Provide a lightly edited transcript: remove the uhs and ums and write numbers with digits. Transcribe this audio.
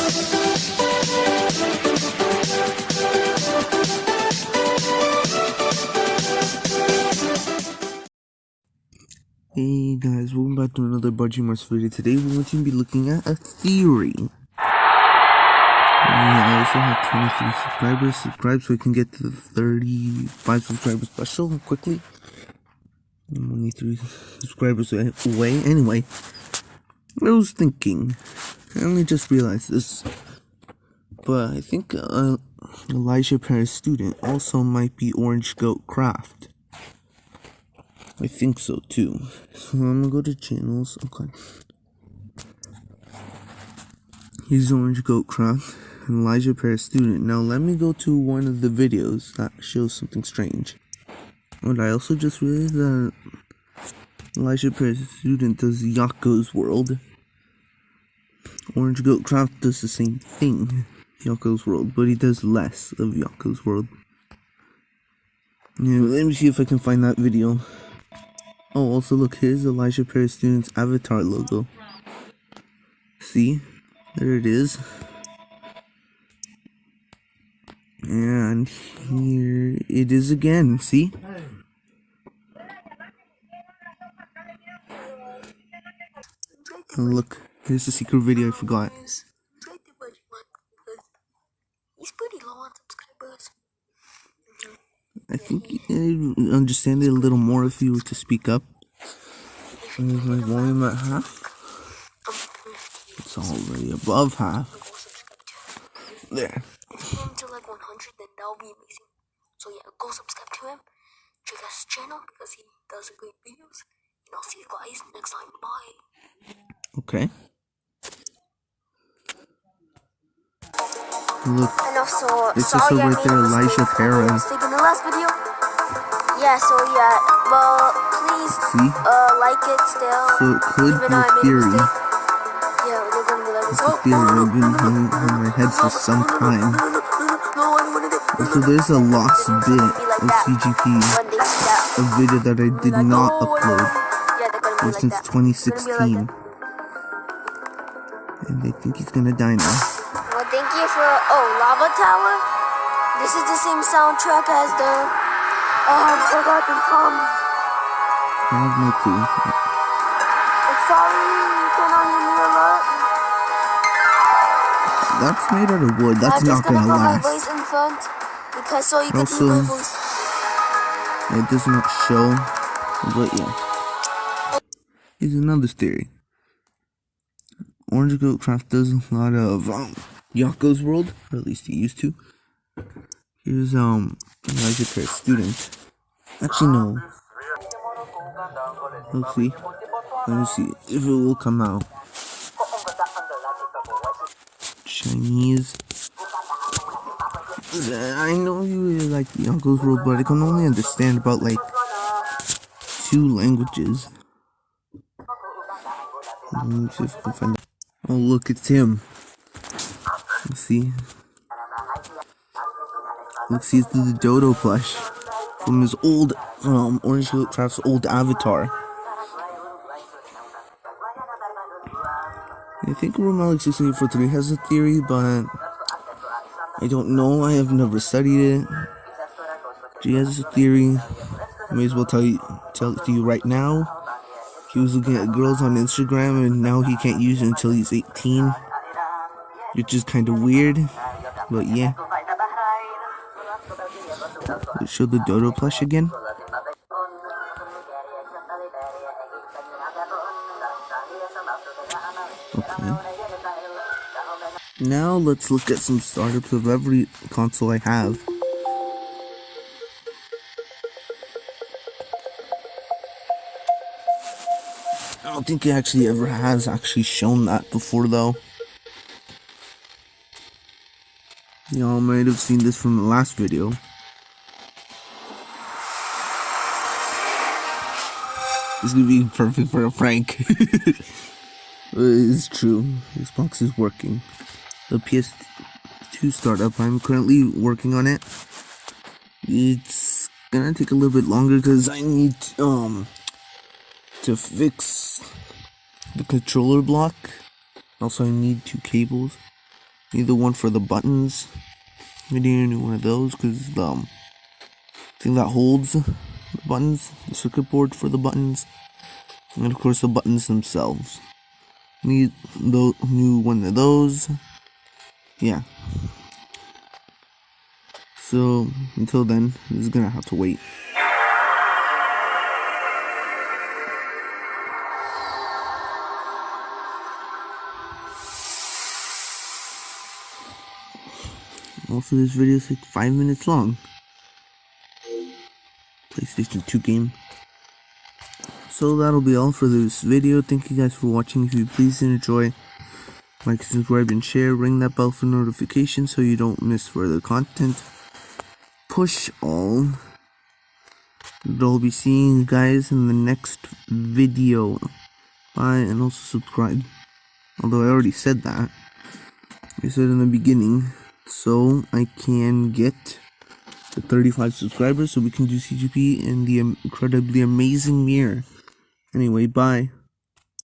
Hey guys, welcome back to another Budgie Marx video. Today we're going to be looking at a theory. I also have 23 subscribers. Subscribe so I can get to the 35 subscriber special quickly. I'm only 3 subscribers away. Anyway, I was thinking, I only just realized this, but I think Elijah Pera's student also might be Orange Goat Craft. I think so too. So I'm gonna go to channels. Okay. Here's Orange Goat Craft and Elijah Pera's student. Now let me go to one of the videos that shows something strange. And I also just realized that Elijah Pera's student does Yako's World. Orange Goat Craft does the same thing, Yako's World, but he does less of Yako's World. Now, let me see if I can find that video. Oh, also look, here's Elijah Pera's student's avatar logo. See? There it is. And here it is again, see? And look, here's the secret video I forgot. He's pretty low on subscribers. I think I'd understand it a little more if you were to speak up. Is my volume at half? It's already above half. There. If you get him to like 100, then that would be amazing. So yeah, go subscribe to him. Check out his channel because he does great videos. And I'll see you guys next time. Bye. Okay. Look, And also, it's just right there, Elijah Pera. In the last video. Yeah, so yeah, well, please See? like it still. So it could even be though I a made theory. Yeah, they're gonna be like, It's a theory I've been hanging on my head for some time. Also, there's a lost bit of CGP, a video that I did not upload since 2016. And I think he's gonna die now. Well, thank you for Lava Tower. This is the same soundtrack as the I forgot the song. I have no clue. Sorry, turn on your mirror alert. That's made out of wood. That's not gonna put my last. voice in front because so you can Also, hear my voice. It does not show, but yeah. Here's another theory. Orange Goat Craft does a lot of Yako's World, or at least he used to. Here's Elijah Pera's student. Actually no. Let's see. Let me see if it will come out. Chinese. I know you really like the Yako's World, but I can only understand about like 2 languages. Let me see if I can find it. Oh look, it's him. Let's see. Let's see, it's the Dodo plush from his old Orange Goat Craft's old avatar. I think Room Alex 6843 has a theory, but I don't know. I have never studied it. She has a theory. I may as well tell it to you right now. He was looking at girls on Instagram, and now he can't use it until he's 18, which is kind of weird, but yeah. Let's show the Dodo plush again. Okay. Now let's look at some startups of every console I have. I don't think it actually ever has shown that before though. Y'all might have seen this from the last video. This is gonna be perfect for a prank. It's true. This box is working. The PS2 startup, I'm currently working on it. It's gonna take a little bit longer because I need to fix the controller block. Also, I need 2 cables. Either one for the buttons. We need one of those because the thing that holds the buttons, the circuit board for the buttons, and of course the buttons themselves. Need the new one of those. Yeah. So until then, this is gonna have to wait. Also, this video is like 5 minutes long. PlayStation 2 game. So that'll be all for this video. Thank you guys for watching. If you please enjoy, like, subscribe, and share. Ring that bell for notifications so you don't miss further content. Push all. I'll be seeing you guys in the next video. Bye, and also subscribe. Although I already said that. I said in the beginning. So I can get the 35 subscribers so we can do CGP and the incredibly amazing mirror. Anyway, bye.